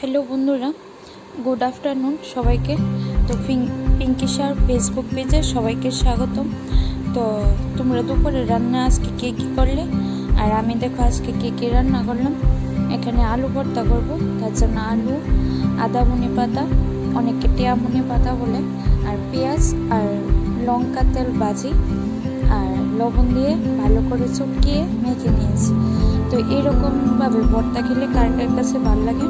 Hello বন্ধুরা, good afternoon সবাইকে। তো পিঙ্কিশার ফেসবুক পেজে সবাইকে স্বাগতম। তো তোমরা দুপুরে রান্না আজকে কে কী করলে, আর আমি দেখো আজকে কে রান্না করলাম। এখানে আলু ভর্তা করব, তার জন্য আলু, আদামনি পাতা, অনেকে টিয়ামনি পাতা বলে, আর পেঁয়াজ আর লঙ্কা তেল ভাজি আর লবণ দিয়ে ভালো করে চটকিয়ে মেখে নিয়েছি। তো এরকমভাবে ভর্তা খেলে কার কার কাছে ভালো লাগে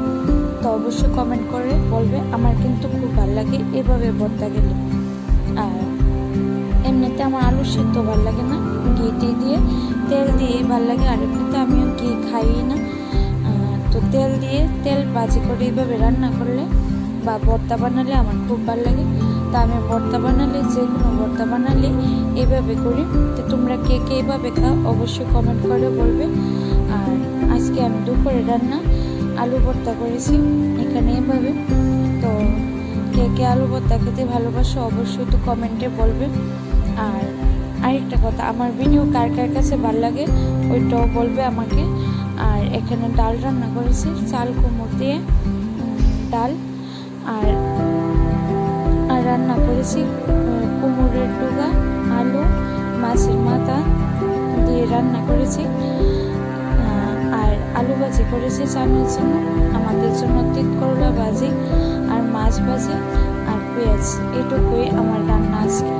তো অবশ্যই কমেন্ট করে বলবে। আমার কিন্তু খুব ভালো লাগে এভাবে ভর্তা খেলে। আর এমনিতে আমার আলু সেদ্ধ ভালো লাগে না, ঘি দিয়ে তেল দিয়ে ভালো লাগে। আর এমনিতে আমিও ঘি খাই না, তো তেল ভাজি করে এইভাবে রান্না করলে বা ভর্তা বানালে আমার খুব ভালো লাগে। তা আমি ভর্তা বানালে, যে কোনো ভর্তা বানালে এইভাবে করি। তো তোমরা কে এইভাবে খাও অবশ্যই কমেন্ট করে বলবে। আর আজকে আমি দুপুরে রান্না আলু ভর্তা করেছি এখানে এভাবে। তো কে আলু ভর্তা খেতে ভালোবাসো অবশ্যই তো কমেন্টে বলবে। আর আরেকটা কথা, আমার ভিডিও কার কার কাছে ভালো লাগে ওইটাও বলবে আমাকে। আর এখানে ডাল রান্না করেছি, চাল কুমড়ো দিয়ে ডাল, আর রান্না করেছি কুমড়োর ডুগা, আলু, মাছের মাথা দিয়ে রান্না করেছি। আর আলু ভাজি করেছি চামের জন্য, আমাদের জন্য তিত করলা ভাজি আর মাছ ভাজি আর পেঁয়াজ। এটুকুই আমার রান্না আজকে।